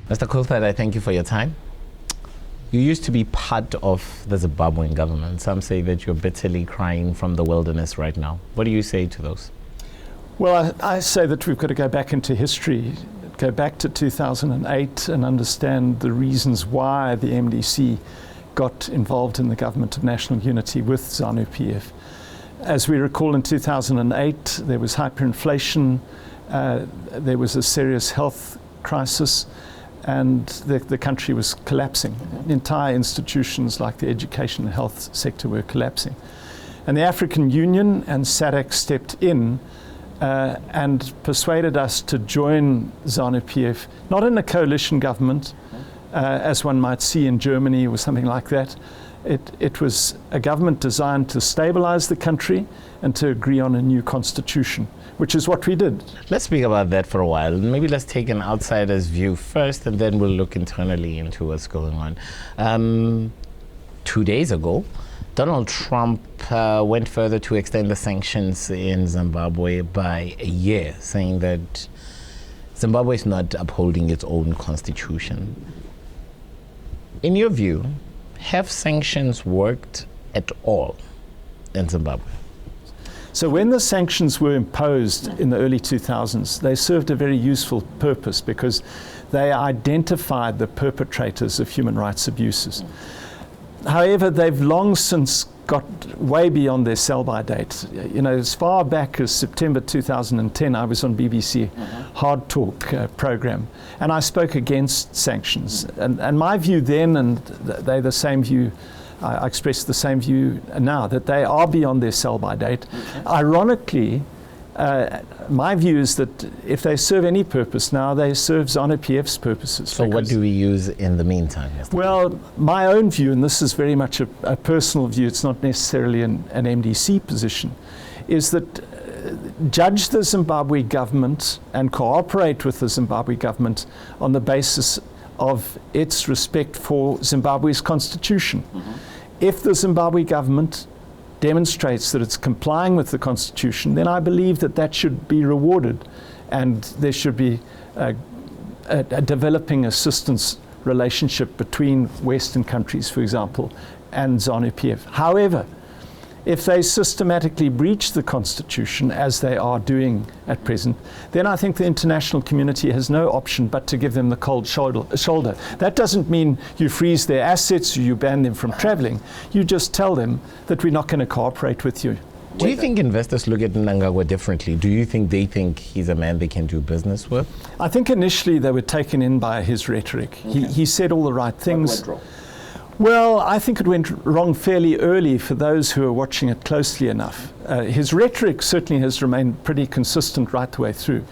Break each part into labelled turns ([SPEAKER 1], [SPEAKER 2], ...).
[SPEAKER 1] Mr. Coltart, I thank you for your time. You used to be part of the Zimbabwean government. Some say that you're bitterly crying from the wilderness right now. What do you say to those?
[SPEAKER 2] Well, I say that we've got to go back into history, go back to 2008 and understand the reasons why the MDC got involved in the Government of National Unity with ZANU-PF. As we recall, in 2008, there was hyperinflation, there was a serious health crisis, and the country was collapsing. Entire institutions like the education and health sector were collapsing. And the African Union and SADC stepped in and persuaded us to join ZANU-PF, not in a coalition government, as one might see in Germany or something like that. It was a government designed to stabilize the country and to agree on a new constitution, which is what we did.
[SPEAKER 1] Let's speak about that for a while. Maybe let's take an outsider's view first, and then we'll look internally into what's going on. 2 days ago, Donald Trump went further to extend the sanctions in Zimbabwe by a year, saying that Zimbabwe is not upholding its own constitution. In your view, have sanctions worked at all in Zimbabwe?
[SPEAKER 2] So when the sanctions were imposed in the early 2000s, they served a very useful purpose because they identified the perpetrators of human rights abuses. However, they've long since got way beyond their sell-by date. You know, as far back as September 2010, I was on BBC Hard Talk program, and I spoke against sanctions. And my view then, and they're the same view, I express the same view now, that they are beyond their sell-by date. Ironically, my view is that if they serve any purpose now, they serve ZANU-PF's purposes.
[SPEAKER 1] So what do we use in the meantime?
[SPEAKER 2] Well, my own view, and this is very much a personal view, it's not necessarily an MDC position, is that judge the Zimbabwe government and cooperate with the Zimbabwe government on the basis of its respect for Zimbabwe's constitution. If the Zimbabwe government demonstrates that it's complying with the constitution, then I believe that that should be rewarded, and there should be a developing assistance relationship between Western countries, for example, and ZANU-PF. However, if they systematically breach the constitution, as they are doing at present, then I think the international community has no option but to give them the cold shoulder. That doesn't mean you freeze their assets or you ban them from traveling. You just tell them that we're not going to cooperate with you.
[SPEAKER 1] Do you think investors look at Mnangagwa differently? Do you think they think he's a man they can do business with?
[SPEAKER 2] I think initially they were taken in by his rhetoric. He said all the right things. Well, I think it went wrong fairly early for those who are watching it closely enough. His rhetoric certainly has remained pretty consistent right the way through.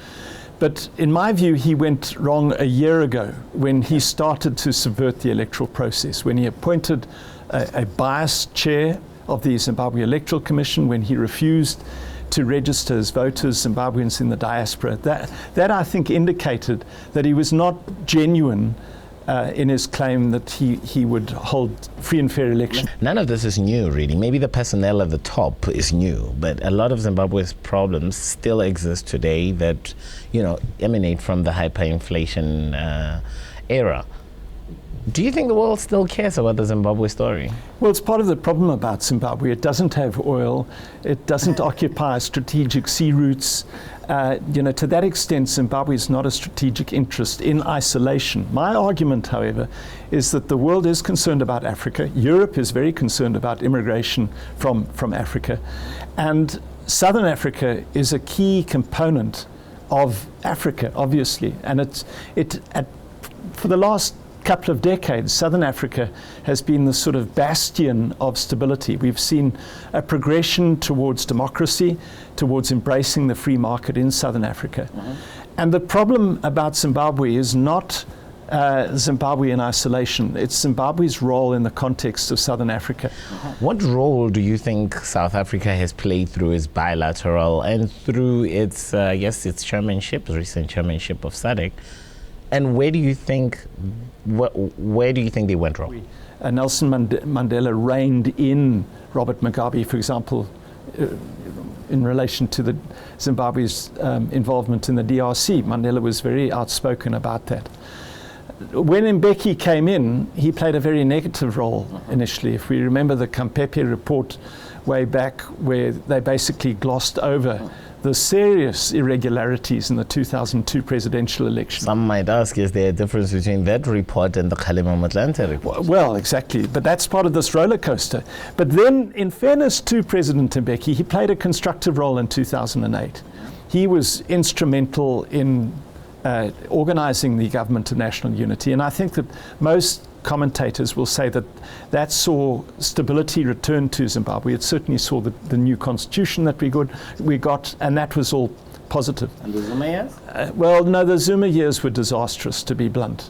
[SPEAKER 2] But in my view, he went wrong a year ago when he started to subvert the electoral process, when he appointed a biased chair of the Zimbabwe Electoral Commission, when he refused to register as voters Zimbabweans in the diaspora. That I think indicated that he was not genuine in his claim that he would hold free and fair elections.
[SPEAKER 1] None of this is new, really. Maybe the personnel at the top is new, but a lot of Zimbabwe's problems still exist today that, you know, emanate from the hyperinflation era. Do you think the world still cares about the Zimbabwe story?
[SPEAKER 2] Well, it's part of the problem about Zimbabwe. It doesn't have oil. It doesn't occupy strategic sea routes. You know, to that extent, Zimbabwe is not a strategic interest in isolation. My argument, however, is that the world is concerned about Africa. Europe is very concerned about immigration from Africa. And Southern Africa is a key component of Africa, obviously. And for the last couple of decades, Southern Africa has been the sort of bastion of stability. We've seen a progression towards democracy, towards embracing the free market in Southern Africa. And the problem about Zimbabwe is not Zimbabwe in isolation. It's Zimbabwe's role in the context of Southern Africa.
[SPEAKER 1] What role do you think South Africa has played through its bilateral and through its, I guess, its chairmanship, recent chairmanship of SADC? And where do you think they went wrong?
[SPEAKER 2] Nelson Mandela reined in Robert Mugabe, for example, in relation to the Zimbabwe's involvement in the DRC. Mandela was very outspoken about that. when Mbeki came in, he played a very negative role initially. If we remember the Kampepe report way back, where they basically glossed over the serious irregularities in the 2002 presidential election.
[SPEAKER 1] Some might ask, is there a difference between that report and the Kgalema Motlanthe report?
[SPEAKER 2] Well, exactly, but that's part of this roller coaster. But then, in fairness to President Mbeki, he played a constructive role in 2008. He was instrumental in organizing the government of national unity, and I think that most commentators will say that that saw stability return to Zimbabwe. It certainly saw the new constitution that we got, and that was all positive.
[SPEAKER 1] And the Zuma years?
[SPEAKER 2] Well, no, the Zuma years were disastrous, to be blunt,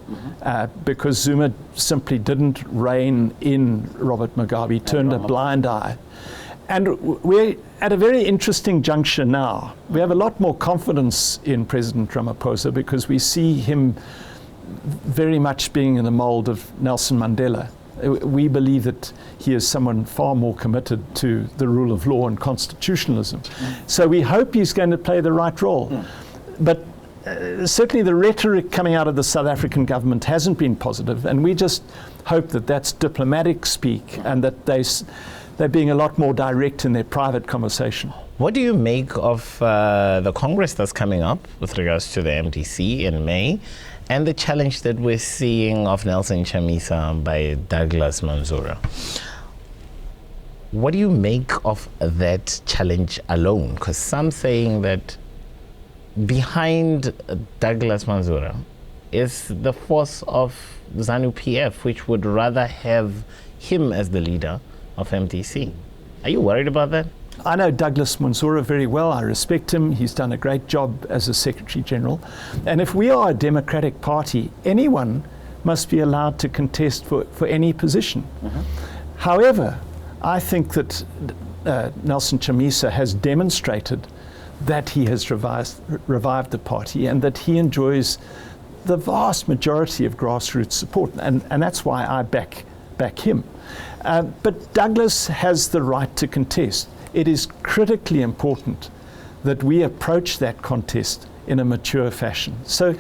[SPEAKER 2] because Zuma simply didn't rein in Robert Mugabe, turned a blind eye. And we're at a very interesting juncture now. We have a lot more confidence in President Ramaphosa because we see him very much being in the mold of Nelson Mandela. We believe that he is someone far more committed to the rule of law and constitutionalism. So we hope he's going to play the right role. But certainly the rhetoric coming out of the South African government hasn't been positive, and we just hope that that's diplomatic speak and that they're being a lot more direct in their private conversation.
[SPEAKER 1] What do you make of the Congress that's coming up with regards to the MDC in May, and the challenge that we're seeing of Nelson Chamisa by Douglas Mwonzora? What do you make of that challenge alone? Because some saying that behind Douglas Mwonzora is the force of ZANU-PF, which would rather have him as the leader of MDC. Are you worried about that?
[SPEAKER 2] I know Douglas Mwonzora very well. I respect him. He's done a great job as a Secretary General. And if we are a democratic party, anyone must be allowed to contest for any position. However, I think that Nelson Chamisa has demonstrated that he has revived the party and that he enjoys the vast majority of grassroots support. And that's why I back him. But Douglas has the right to contest. It is critically important that we approach that contest in a mature fashion. So,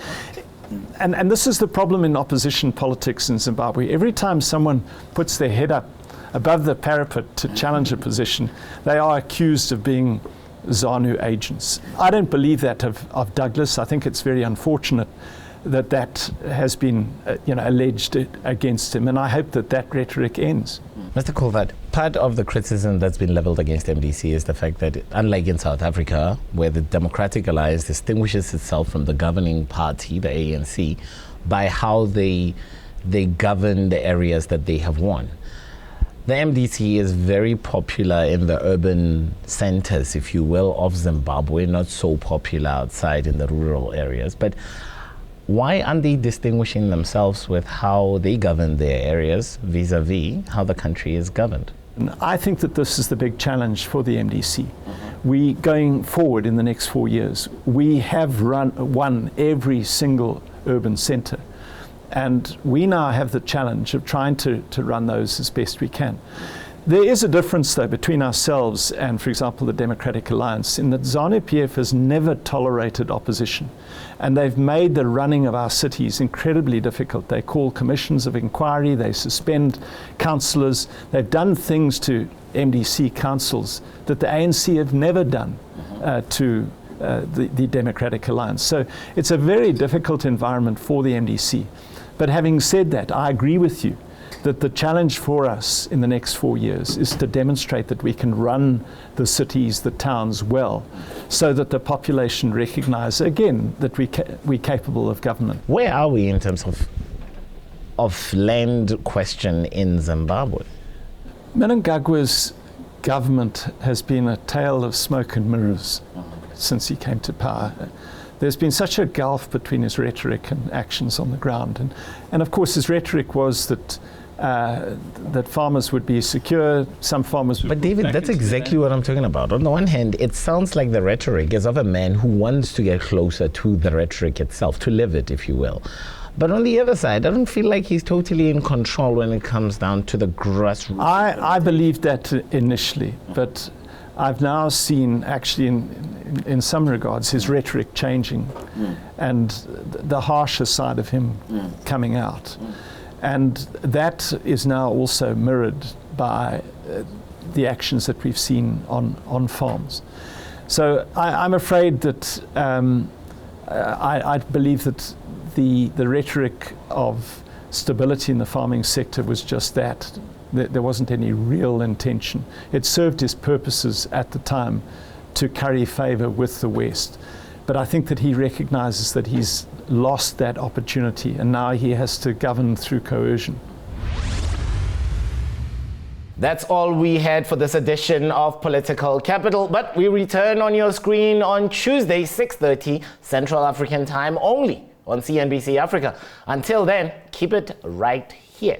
[SPEAKER 2] and this is the problem in opposition politics in Zimbabwe. Every time someone puts their head up above the parapet to challenge a position, they are accused of being ZANU agents. I don't believe that of Douglas. I think it's very unfortunate that has been alleged against him, and I hope that rhetoric ends.
[SPEAKER 1] Mr. Coltart, part of the criticism that's been leveled against MDC is the fact that, unlike in South Africa, where the Democratic Alliance distinguishes itself from the governing party, the ANC, by how they govern the areas that they have won. The MDC is very popular in the urban centers, if you will, of Zimbabwe, not so popular outside in the rural areas. But why aren't they distinguishing themselves with how they govern their areas vis-a-vis how the country is governed?
[SPEAKER 2] I think that this is the big challenge for the MDC. We, going forward in the next 4 years, we have won every single urban centre. And we now have the challenge of trying to run those as best we can. There is a difference, though, between ourselves and, for example, the Democratic Alliance, in that ZANU-PF has never tolerated opposition. And they've made the running of our cities incredibly difficult. They call commissions of inquiry, they suspend councillors, they've done things to MDC councils that the ANC have never done to the Democratic Alliance. So it's a very difficult environment for the MDC. But having said that, I agree with you that the challenge for us in the next 4 years is to demonstrate that we can run the cities, the towns well, so that the population recognize again that we're capable of government.
[SPEAKER 1] Where are we in terms of land question in Zimbabwe?
[SPEAKER 2] Mnangagwa's government has been a tale of smoke and mirrors since he came to power. There's been such a gulf between his rhetoric and actions on the ground. And of course his rhetoric was that farmers would be secure, some farmers would...
[SPEAKER 1] But David, that's exactly what I'm talking about. On the one hand, it sounds like the rhetoric is of a man who wants to get closer to the rhetoric itself, to live it, if you will. But on the other side, I don't feel like he's totally in control when it comes down to the grassroots.
[SPEAKER 2] I believed that initially, but I've now seen, actually, in some regards, his rhetoric changing and the harsher side of him coming out. And that is now also mirrored by the actions that we've seen on farms. So I'm afraid that I believe that the rhetoric of stability in the farming sector was just that. There wasn't any real intention. It served his purposes at the time to curry favour with the West. But I think that he recognises that he's lost that opportunity and now he has to govern through coercion.
[SPEAKER 1] That's all we had for this edition of Political Capital, but we return on your screen on Tuesday, 6:30 Central African Time only on CNBC Africa. Until then, keep it right here.